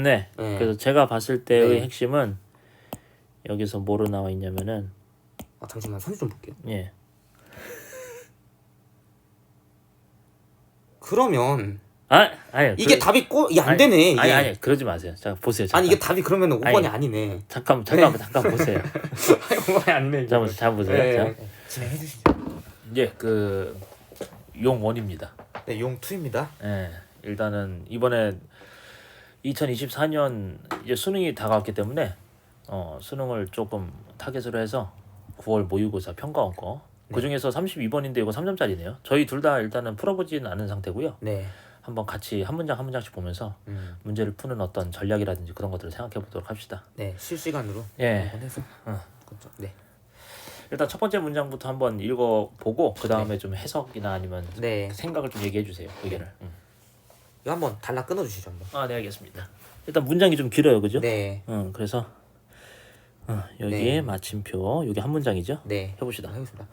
네. 네. 그래서 제가 봤을 때의 네. 핵심은 여기서 뭐로 나와 있냐면은 잠시만 선지 좀 볼게요. 예. 그러면 아니 이게 답이 안 되네. 이게. 아니 그러지 마세요. 자 보세요. 잠깐. 아니 이게 답이 그러면 5번이 아니네. 잠깐 보세요. 5번이 아니네. 잘 보세요. 네. 자, 진행해 주시죠. 이제 그 용1입니다. 네, 용 2입니다. 예. 일단은 이번에 2024년 이제 수능이 다가왔기 때문에 수능을 조금 타겟으로 해서 9월 모의고사 평가원 거. 그 중에서 32번인데 이거 3점짜리네요. 저희 둘 다 일단은 풀어보지는 않은 상태고요. 네. 한번 같이 한 문장씩 보면서 문제를 푸는 어떤 전략이라든지 그런 것들을 생각해 보도록 합시다. 네, 실시간으로 예. 한번 해서. 그렇죠. 네. 일단 첫 번째 문장부터 한번 읽어보고 그 다음에 좀 해석이나 아니면 네. 생각을 좀 얘기해 주세요. 의견을. 이거 한번 달라 끊어 주시죠, 한번. 네 알겠습니다. 일단 문장이 좀 길어요, 그죠? 네. 그래서 여기에 네. 마침표, 여기 한 문장이죠? 네. 해봅시다. 해보겠습니다.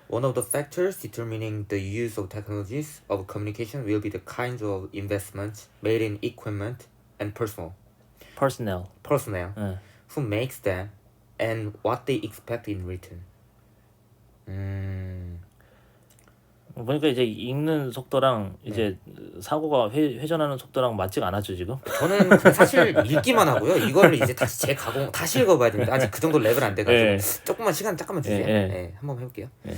One of the factors determining the use of technologies of communication will be the kinds of investments made in equipment and personnel 예. who makes them and what they expect in return. 보니까 이제 읽는 속도랑 이제 사고가 회전하는 속도랑 맞지가 않았죠 지금? 저는 근데 사실 읽기만 하고요. 이거를 이제 다시 재가공 다시 읽어봐야 됩니다. 아직 그 정도 레벨 안 돼가지고 예. 조금만 시간 잠깐만 주세요. 예. 네, 한번 해볼게요. 예.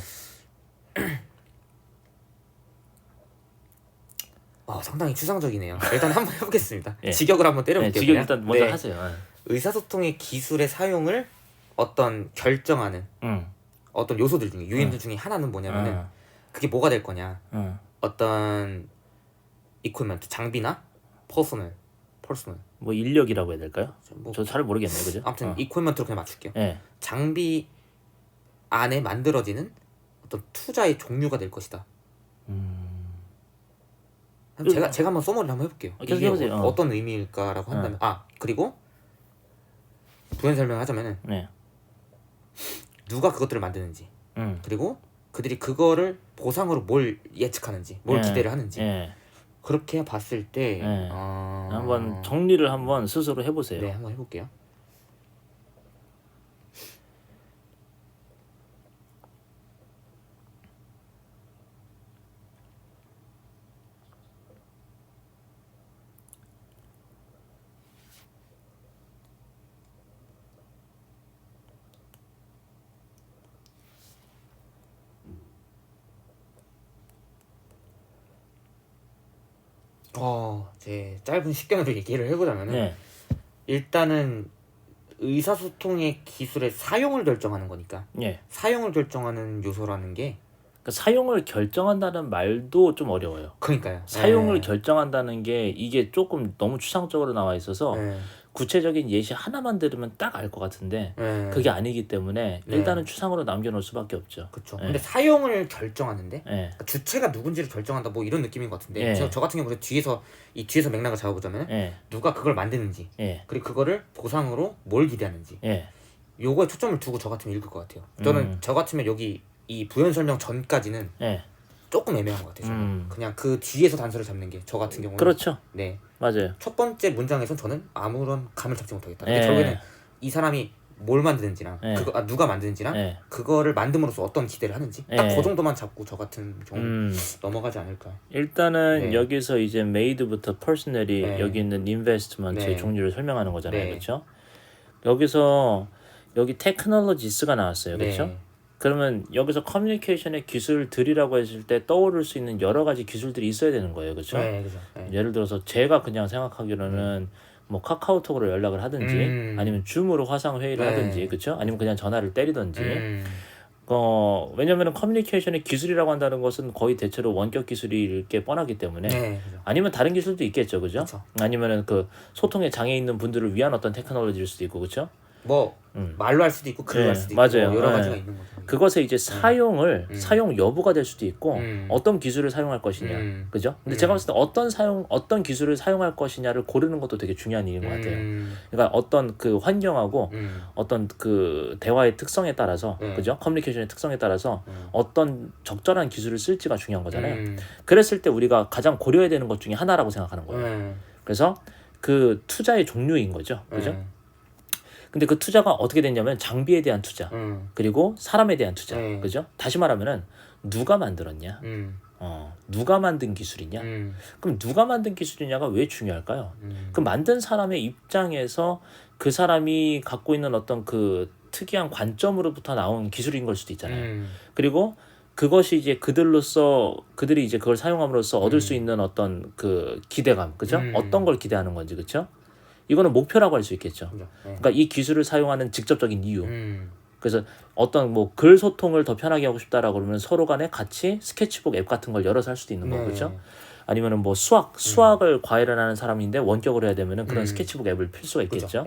상당히 추상적이네요. 일단 한번 해보겠습니다. 예. 직역을 한번 때려볼게요. 직역 그냥. 일단 먼저 네. 하세요. 의사소통의 기술의 사용을 어떤 결정하는 어떤 요소들 중에 요인들 중에 하나는 뭐냐면은 그게 뭐가 될 거냐. 어떤 이퀄먼트 장비나 퍼스널 뭐 인력이라고 해야 될까요? 뭐 저 잘 모르겠네요, 그죠? 아무튼 이퀄먼트로 그냥 맞출게요. 예. 장비 안에 만들어지는 어떤 투자의 종류가 될 것이다. 제가 한번 소머리를 한번 해볼게요. 계속 이게 해보세요. 어떤 의미일까라고 한다면 그리고 부연 설명을 하자면은 네. 누가 그것들을 만드는지 그리고 그들이 그거를 보상으로 뭘 예측하는지 뭘 기대를 하는지 그렇게 봤을 때 한번 정리를 한번 스스로 해보세요. 네, 한번 해볼게요. 제 짧은 식견으로 얘기를 해보자면은 네. 일단은 의사소통의 기술의 사용을 결정하는 거니까 예. 사용을 결정하는 요소라는 게 그러니까 사용을 결정한다는 말도 좀 어려워요. 그러니까요. 사용을 결정한다는 게 이게 조금 너무 추상적으로 나와 있어서 구체적인 예시 하나만 들으면 딱 알 것 같은데 그게 아니기 때문에 일단은 추상으로 남겨놓을 수밖에 없죠. 그렇죠. 근데 사용을 결정하는데 예. 주체가 누군지를 결정한다 뭐 이런 느낌인 것 같은데 예. 저 같은 경우는 뒤에서 맥락을 잡아보자면 누가 그걸 만드는지 그리고 그거를 보상으로 뭘 기대하는지 요거에 초점을 두고 저 같으면 읽을 것 같아요. 저는 저 같으면 여기 이 부연 설명 전까지는 조금 애매한 것 같아요. 저는. 그냥 그 뒤에서 단서를 잡는 게 저 같은 경우는 그렇죠. 네. 맞아요. 첫 번째 문장에선 저는 아무런 감을 잡지 못하겠다. 근데 결국에는 이 사람이 뭘 만드는지랑 누가 만드는지랑 그거를 만듦으로써 어떤 기대를 하는지 딱 그 정도만 잡고 저 같은 경우 넘어가지 않을까. 일단은 여기서 이제 made부터 personnel이 여기 있는 investment의 종류를 설명하는 거잖아요. 그렇죠? 여기서 여기 technologies가 나왔어요. 그렇죠? 그러면 여기서 커뮤니케이션의 기술들이라고 했을 때 떠오를 수 있는 여러 가지 기술들이 있어야 되는 거예요. 그렇죠? 그렇죠. 예를 들어서 제가 그냥 생각하기로는 뭐 카카오톡으로 연락을 하든지 아니면 줌으로 화상 회의를 하든지 그렇죠? 아니면 그냥 전화를 때리든지 왜냐면은 커뮤니케이션의 기술이라고 한다는 것은 거의 대체로 원격 기술일 게 뻔하기 때문에 그죠. 아니면 다른 기술도 있겠죠. 그죠? 그쵸. 아니면은 그 소통에 장애 있는 분들을 위한 어떤 테크놀로지일 수도 있고 그렇죠? 뭐 말로 할 수도 있고 글로 할 수도 있고 맞아요. 여러 가지가 있는 거죠. 그것에 이제 사용 여부가 될 수도 있고 어떤 기술을 사용할 것이냐, 그죠? 근데 제가 봤을 때 어떤 기술을 사용할 것이냐를 고르는 것도 되게 중요한 일인 것 같아요. 그러니까 어떤 그 환경하고 어떤 그 대화의 특성에 따라서, 그죠? 커뮤니케이션의 특성에 따라서 어떤 적절한 기술을 쓸지가 중요한 거잖아요. 그랬을 때 우리가 가장 고려해야 되는 것 중에 하나라고 생각하는 거예요. 그래서 그 투자의 종류인 거죠. 그죠? 근데 그 투자가 어떻게 됐냐면 장비에 대한 투자, 그리고 사람에 대한 투자, 그죠? 다시 말하면은 누가 만들었냐, 누가 만든 기술이냐, 그럼 누가 만든 기술이냐가 왜 중요할까요? 그 만든 사람의 입장에서 그 사람이 갖고 있는 어떤 그 특이한 관점으로부터 나온 기술인 걸 수도 있잖아요. 그리고 그것이 이제 그들이 이제 그걸 사용함으로써 얻을 수 있는 어떤 그 기대감, 그죠? 어떤 걸 기대하는 건지, 그죠? 이거는 목표라고 할 수 있겠죠. 그러니까 이 기술을 사용하는 직접적인 이유. 그래서 어떤 뭐 글 소통을 더 편하게 하고 싶다라고 그러면 서로 간에 같이 스케치북 앱 같은 걸 열어서 할 수도 있는 거고, 그렇죠? 아니면은 뭐 수학을 과외를 하는 사람인데 원격으로 해야 되면은 그런 스케치북 앱을 필 수가 있겠죠.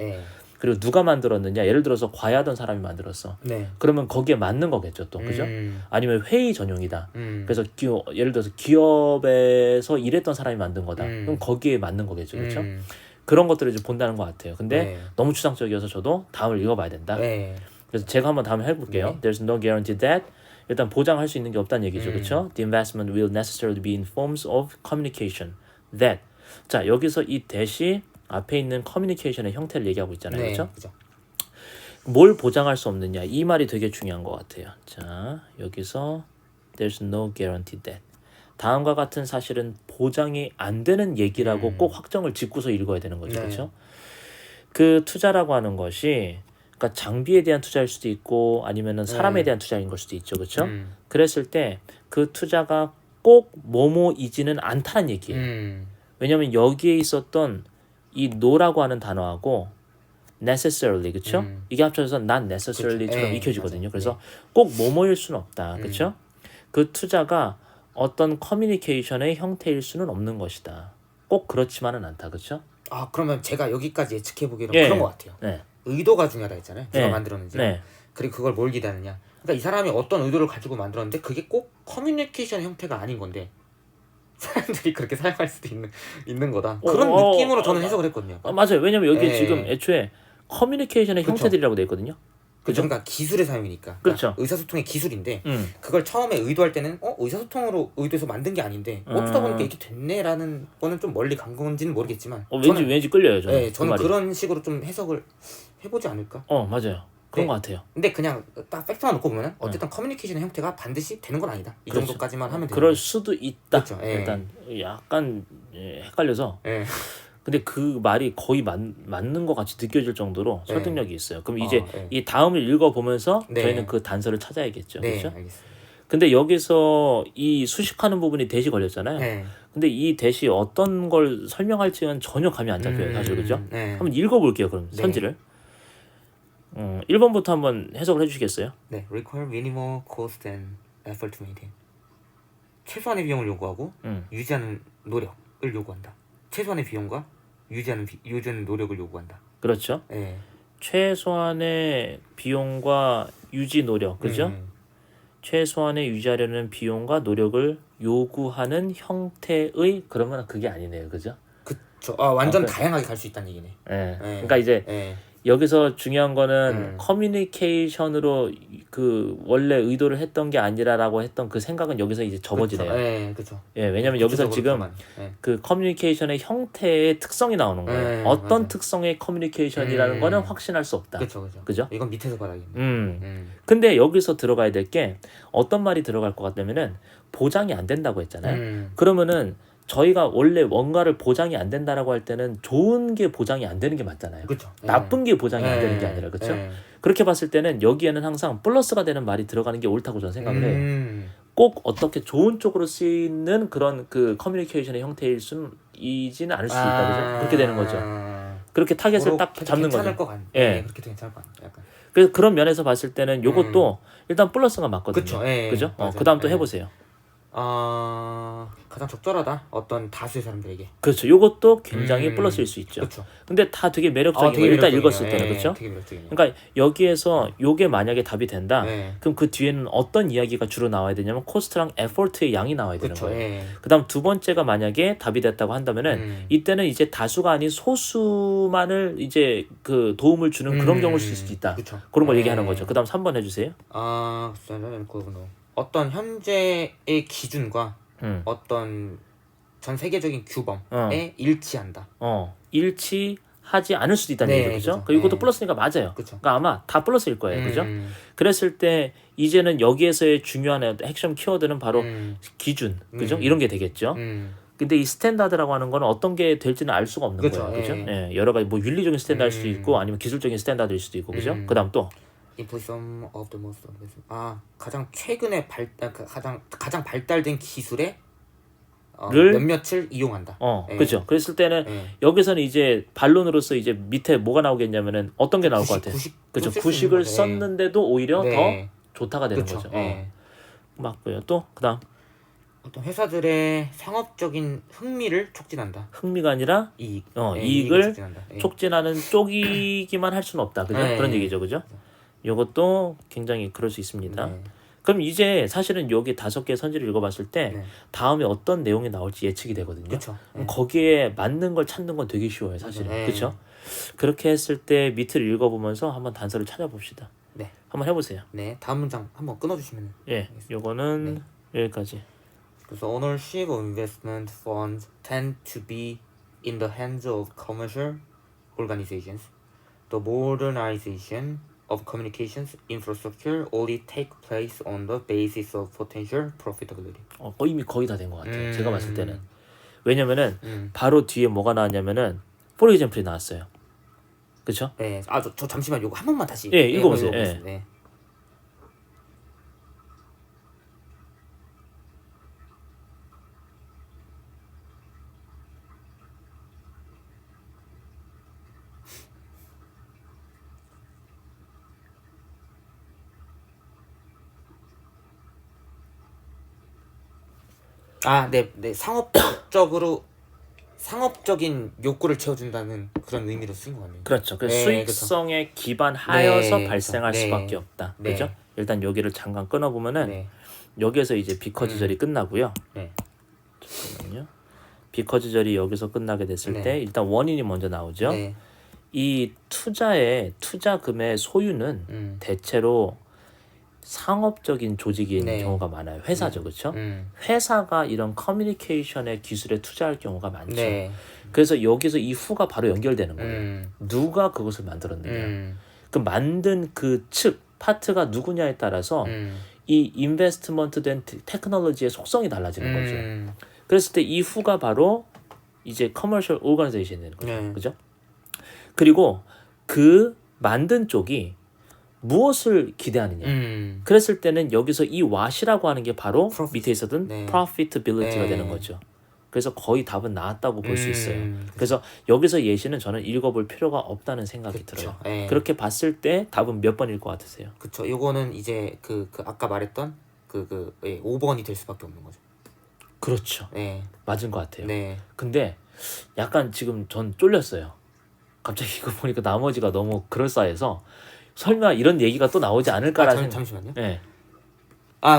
그리고 누가 만들었느냐, 예를 들어서 과외하던 사람이 만들었어. 그러면 거기에 맞는 거겠죠, 또, 그죠? 아니면 회의 전용이다. 그래서 예를 들어서 기업에서 일했던 사람이 만든 거다. 그럼 거기에 맞는 거겠죠, 그렇죠? 그런 것들을 이제 본다는 것 같아요. 근데 너무 추상적이어서 저도 다음을 읽어봐야 된다. 그래서 제가 한번 다음에 해볼게요. There's no guarantee that. 일단 보장할 수 있는 게 없다는 얘기죠, 그렇죠? The investment will necessarily be in forms of communication. That. 자, 여기서 이 that이 앞에 있는 커뮤니케이션의 형태를 얘기하고 있잖아요, 그렇죠? 뭘 보장할 수 없느냐, 이 말이 되게 중요한 것 같아요. 자, 여기서 There's no guarantee that. 다음과 같은 사실은 보장이 안 되는 얘기라고 꼭 확정을 짓고서 읽어야 되는 거죠, 그렇죠? 그 투자라고 하는 것이 그러니까 장비에 대한 투자일 수도 있고 아니면은 사람에 대한 투자인 걸 수도 있죠, 그렇죠? 그랬을 때 그 투자가 꼭 뭐뭐이지는 않다는 얘기예요. 왜냐하면 여기에 있었던 이 no라고 하는 단어하고 necessarily, 그렇죠? 이게 합쳐져서 not necessarly처럼 익혀지거든요. 그래서 꼭 뭐뭐일 수는 없다, 그렇죠? 그 투자가 어떤 커뮤니케이션의 형태일 수는 없는 것이다. 꼭 그렇지만은 않다, 그렇죠? 아, 그러면 제가 여기까지 예측해 보기로 그런 것 같아요. 의도가 중요하다 했잖아요. 누가 만들었는지. 그리고 그걸 뭘 기대하느냐. 그러니까 이 사람이 어떤 의도를 가지고 만들었는데 그게 꼭 커뮤니케이션 형태가 아닌 건데 사람들이 그렇게 사용할 수도 있는 거다. 그런 느낌으로 저는 해석을 했거든요. 맞아요. 왜냐면 여기 지금 애초에 커뮤니케이션의 형태들이라고 돼 있거든요. 그죠? 그러니까 기술의 사용이니까. 그렇죠. 의사소통의 기술인데 그걸 처음에 의도할 때는 의사소통으로 의도해서 만든 게 아닌데 어쩌다 보니까 이렇게 됐네라는 거는 좀 멀리 간 건지는 모르겠지만 왠지 끌려요, 저는. 네, 저는 그런 식으로 좀 해석을 해보지 않을까? 맞아요. 그런 것 같아요. 근데 그냥 딱 팩트만 놓고 보면은 어쨌든 커뮤니케이션의 형태가 반드시 되는 건 아니다. 이 정도까지만 하면 돼요. 그럴 수도 있다. 그렇죠. 일단 약간 헷갈려서. 근데 그 말이 거의 맞는 것 같이 느껴질 정도로 설득력이 있어요. 그럼 이제 이 다음을 읽어보면서 저희는 그 단서를 찾아야겠죠. 그렇죠? 알겠습니다. 근데 여기서 이 수식하는 부분이 대시 걸렸잖아요. 근데 이 대시 어떤 걸 설명할지는 전혀 감이 안 잡혀요. 사실, 그죠? 한번 읽어볼게요, 그럼 선지를. 1번부터 한번 해석을 해주시겠어요? 네, require minimal cost and effort to maintain. 최소한의 비용을 요구하고 유지하는 노력을 요구한다. 최소한의 비용과 유지하는 노력을 요구한다. 그렇죠. 최소한의 비용과 유지 노력, 그죠? 최소한의 유지하려는 비용과 노력을 요구하는 형태의 그러면 그게 아니네요, 그죠? 그쵸. 완전 다양하게 갈 수 있다는 얘기네. 그러니까 이제 여기서 중요한 거는 커뮤니케이션으로 그 원래 의도를 했던 게 아니라라고 했던 그 생각은 여기서 이제 접어지네요. 그렇죠. 왜냐면 여기서 지금 그 커뮤니케이션의 형태의 특성이 나오는 거예요. 어떤 특성의 커뮤니케이션이라는 거는 확신할 수 없다. 그죠? 이건 밑에서 봐야겠네. 근데 여기서 들어가야 될 게 어떤 말이 들어갈 것 같다면은 보장이 안 된다고 했잖아요. 그러면은 저희가 원래 뭔가를 보장이 안 된다라고 할 때는 좋은 게 보장이 안 되는 게 맞잖아요. 그쵸. 나쁜 게 보장이 안 되는 게 아니라, 그렇죠? 그렇게 봤을 때는 여기에는 항상 플러스가 되는 말이 들어가는 게 옳다고 저는 생각을 해요. 꼭 어떻게 좋은 쪽으로 쓰이는 그런 그 커뮤니케이션의 형태일 수는 이지는 않을 수 있다, 그죠? 그렇게 되는 거죠. 그렇게 타겟을 딱 잡는 거죠. 괜찮을 것 같네. 그렇게 괜찮을 것 같네. 약간. 그래서 그런 면에서 봤을 때는 요것도 일단 플러스가 맞거든요. 그죠? 그다음 또 해보세요. 가장 적절하다. 어떤 다수의 사람들에게. 그렇죠. 요것도 굉장히 플러스일 수 있죠. 그렇죠. 근데 다 되게 매력적인 거 일단 읽었을 때는, 그렇죠? 되게 매력적이네요. 그러니까 여기에서 요게 만약에 답이 된다. 그럼 그 뒤에는 어떤 이야기가 주로 나와야 되냐면 코스트랑 에포트의 양이 나와야 되는 거예요. 그다음 두 번째가 만약에 답이 됐다고 한다면은 이때는 이제 다수가 아닌 소수만을 이제 그 도움을 주는 그런 경우일 수도 있다. 그런 걸 얘기하는 거죠. 그다음 3번 해주세요. 어떤 현재의 기준과 어떤 전 세계적인 규범에 일치한다. 일치하지 않을 수도 있다는 얘기죠, 그죠? 그렇죠. 이것도 플러스니까 맞아요. 그쵸. 그러니까 아마 다 플러스일 거예요, 그죠? 그랬을 때 이제는 여기에서의 중요한 핵심 키워드는 바로 기준, 그죠? 이런 게 되겠죠. 근데 이 스탠다드라고 하는 거는 어떤 게 될지는 알 수가 없는 그쵸, 거예요, 그죠? 예, 여러 가지 뭐 윤리적인 스탠다드일 수도 있고 아니면 기술적인 스탠다드일 수도 있고, 그죠? 그다음 또 Implementation of the most 가장 최근에 가장 발달된 기술의 몇몇을 이용한다. 그렇죠. 그랬을 때는 여기서는 이제 반론으로서 이제 밑에 뭐가 나오겠냐면은 어떤 게 나올 것 같아요. 그렇죠. 구식을 썼는데도 오히려 더 좋다가 되는 거죠. 맞고요. 또 그다음 어떤 회사들의 상업적인 흥미를 촉진한다. 흥미가 아니라 이익을 촉진하는 쪽이기만 할 수는 없다. 그죠? 그런 얘기죠, 그죠? 요것도 굉장히 그럴 수 있습니다. 그럼 이제 사실은 여기 5개의 선지를 읽어봤을 때 다음에 어떤 내용이 나올지 예측이 되거든요. 그쵸. 거기에 맞는 걸 찾는 건 되게 쉬워요, 사실은. 그렇죠? 그렇게 했을 때 밑을 읽어보면서 한번 단서를 찾아봅시다. 네. 한번 해보세요. 네, 다음 문장 한번 끊어주시면. 요거는 여기까지. 그래서 ownership of investment funds tend to be in the hands of commercial organizations. The modernization of communications infrastructure only take place on the basis of potential profitability. 이미 거의 다 된 것 같아요. 제가 봤을 때는. 왜냐면은 바로 뒤에 뭐가 나왔냐면은 for example이 나왔어요. 그렇죠? 네. 저 잠시만 요거 한 번만 다시. 읽어보세요. 네. 네. 상업적인 욕구를 채워준다는 그런 의미로 쓰인 것 같네요. 그렇죠. 그 수익성에 기반하여서 발생할 수밖에 없다. 그죠? 일단 여기를 잠깐 끊어보면은 여기에서 이제 비커즈절이 끝나고요. 잠깐만요. 비커즈절이 여기서 끝나게 됐을 때 일단 원인이 먼저 나오죠. 이 투자금의 소유는 대체로 상업적인 조직인 경우가 많아요. 회사죠, 그렇죠? 회사가 이런 커뮤니케이션의 기술에 투자할 경우가 많죠. 그래서 여기서 이 후가 바로 연결되는 거예요. 누가 그것을 만들었느냐. 그 만든 그 측 파트가 누구냐에 따라서 이 인베스트먼트 된 테크놀로지의 속성이 달라지는 거죠. 그랬을 때 이 후가 바로 이제 커머셜 오거니제이션이 되는 거죠. 그죠? 그리고 그 만든 쪽이 무엇을 기대하느냐. 그랬을 때는 여기서 이 what이라고 하는 게 바로 밑에 있었던 profitability가 되는 거죠. 그래서 거의 답은 나왔다고 볼 수 있어요. 그래서 여기서 예시는 저는 읽어볼 필요가 없다는 생각이 들어요. 그렇게 봤을 때 답은 몇 번일 것 같으세요? 그쵸. 요거는 이제 그 아까 말했던 5번이 될 수밖에 없는 거죠. 그렇죠. 맞은 것 같아요. 근데 약간 지금 전 쫄렸어요. 갑자기 이거 보니까 나머지가 너무 그럴싸해서 설마 이런 얘기가 또 나오지 않을까라는 잠시만요.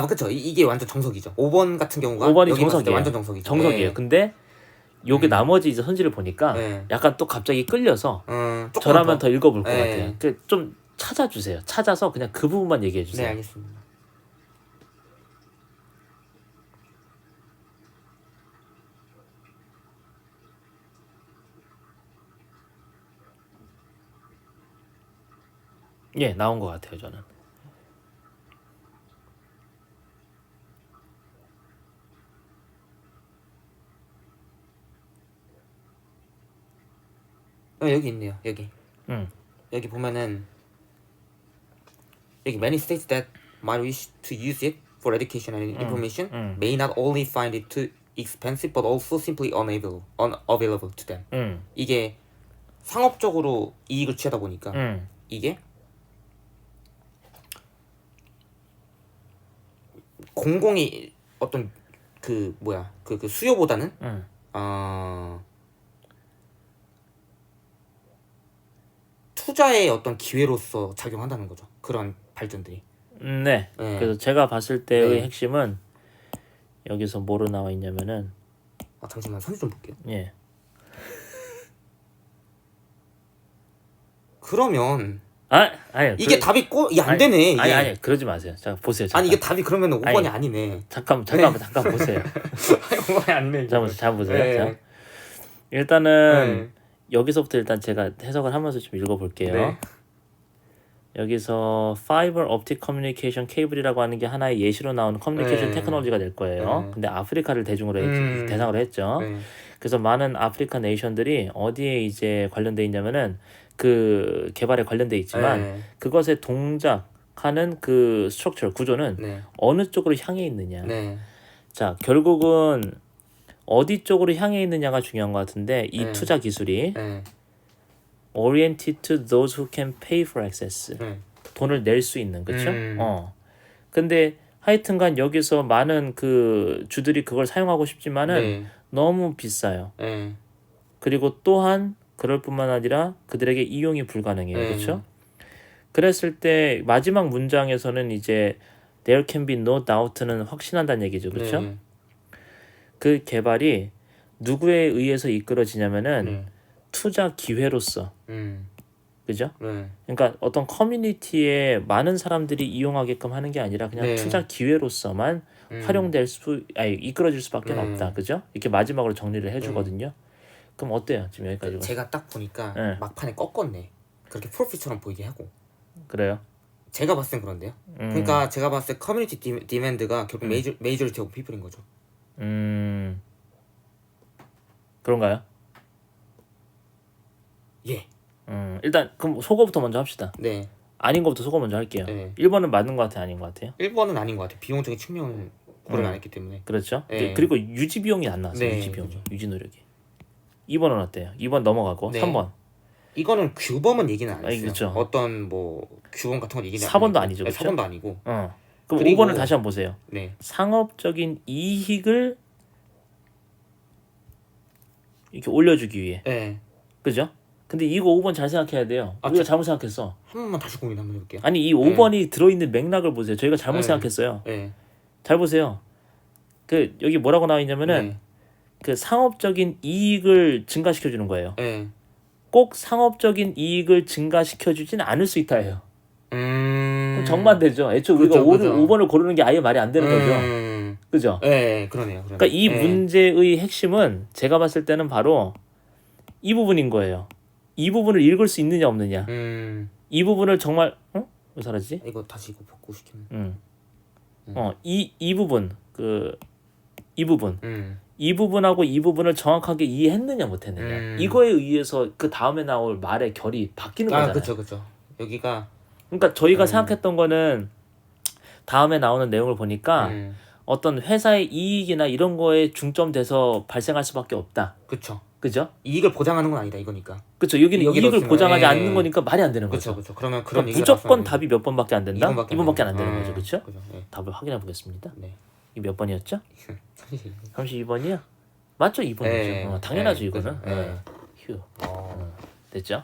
그쵸. 이게 완전 정석이죠. 5번 같은 경우가 5번이 정석이에요. 완전 정석이죠. 정석이에요. 근데 요게 나머지 이제 선지를 보니까 약간 또 갑자기 끌려서 저라면 더 읽어볼 것 같아요. 좀 찾아주세요. 찾아서 그냥 그 부분만 얘기해 주세요. 네, 알겠습니다. 나온 것 같아요, 저는. 여기 있네요. 여기 보면은 여기 many states that might wish to use it for education and information may not only find it too expensive but also simply unavailable to them. 이게 상업적으로 이익을 취하다 보니까 이게 공공이 어떤 그 수요보다는 투자의 어떤 기회로서 작용한다는 거죠. 그런 발전들이. 그래서 제가 봤을 때의 핵심은 여기서 뭐로 나와 있냐면은 잠시만 선지 좀 볼게요. 예. 그러면 아니 이게 답이 안 되네. 이게. 아니 그러지 마세요. 자 보세요. 잠깐. 아니 이게 답이 그러면 5번이 아니네. 잠깐 보세요. 5번이 아니네. 잘 보세요. 네. 자, 일단은 여기서부터 일단 제가 해석을 하면서 좀 읽어볼게요. 네. 여기서 Fiber Optic Communication Cable이라고 하는 게 하나의 예시로 나오는 커뮤니케이션 테크놀로지가 될 거예요. 근데 아프리카를 대상으로 했죠. 그래서 많은 아프리카 네이션들이 어디에 이제 관련돼 있냐면은 그 개발에 관련돼 있지만 그것의 동작하는 그 스트럭처 구조는 어느 쪽으로 향해 있느냐. 자, 결국은 어디 쪽으로 향해 있느냐가 중요한 것 같은데 이 투자 기술이 oriented to those who can pay for access. 돈을 낼 수 있는, 그렇죠? 근데 하여튼간 여기서 많은 그 주들이 그걸 사용하고 싶지만은 너무 비싸요. 그리고 또한 그럴 뿐만 아니라 그들에게 이용이 불가능해요. 그렇죠? 그랬을 때 마지막 문장에서는 이제 there can be no doubt는 확신한다는 얘기죠. 그렇죠? 그 개발이 누구에 의해서 이끌어지냐면은 투자 기회로서. 그죠? 그러니까 어떤 커뮤니티에 많은 사람들이 이용하게끔 하는 게 아니라 그냥 투자 기회로서만 이끌어질 수밖에 없다. 그죠? 이렇게 마지막으로 정리를 해주거든요. 그럼 어때요? 지금 여기까지. 제가 딱 보니까 막판에 꺾었네. 그렇게 프로핏처럼 보이게 하고. 그래요? 제가 봤을 땐 그런데요. 그러니까 제가 봤을 때 커뮤니티 디맨드가 결국 메이저리티 오브 피플인 거죠. 그런가요? 예. 일단 그럼 속어부터 먼저 합시다. 네. 아닌 것부터 속어 먼저 할게요. 네. 1번은 맞는 것 같아요? 아닌 것 같아요? 1번은 아닌 것 같아요. 비용적인 측면을 고려를 안 했기 때문에. 그렇죠. 네. 그리고 유지 비용이 안 나왔어요. 네. 유지 비용이. 유지 노력이. 2번은 어때요? 2번 넘어가고 3번. 이거는 규범은 얘기는 안 했어요. 그렇죠. 어떤 뭐 규범 같은 건 얘기는 4번도 아니죠. 그렇죠? 4번도 아니고. 그럼 그리고 5번을 다시 한번 보세요. 상업적인 이익을 이렇게 올려주기 위해. 그죠? 근데 이거 5번 잘 생각해야 돼요. 우리가 잘못 생각했어. 한 번만 다시 고민 한번 해볼게요. 아니 이 5번이 들어있는 맥락을 보세요. 저희가 잘못 생각했어요. 잘 보세요. 그 여기 뭐라고 나와 있냐면은 그 상업적인 이익을 증가시켜 주는 거예요. 꼭 상업적인 이익을 증가시켜 주진 않을 수 있다예요. 그럼 정반대죠. 애초에 우리가 5번을 고르는 게 아예 말이 안 되는 거죠. 그죠? 그러네요. 그러니까 이 문제의 핵심은 제가 봤을 때는 바로 이 부분인 거예요. 이 부분을 읽을 수 있느냐 없느냐. 이 부분을 정말 왜 사라지지? 이거 다시 이거 복구 시키면. 이 부분 이 부분하고 이 부분을 정확하게 이해했느냐 못했느냐. 이거에 의해서 그 다음에 나올 말의 결이 바뀌는 거잖아요. 그렇죠. 여기가 그러니까 저희가 생각했던 거는 다음에 나오는 내용을 보니까 어떤 회사의 이익이나 이런 거에 중점돼서 발생할 수밖에 없다. 그죠? 이익을 보장하는 건 아니다 이거니까. 그렇죠. 여기는 이익을 보장하지 않는 거니까 말이 안 되는 거죠. 그렇죠. 그러면 그런 무조건 답이 몇 번밖에 안 된다? 2번밖에 안 되는 거죠. 그렇죠? 답을 확인해 보겠습니다. 이 몇 번이었죠? 32번이요? 맞죠? 2번이죠. 당연하죠 이거는. 휴. 됐죠?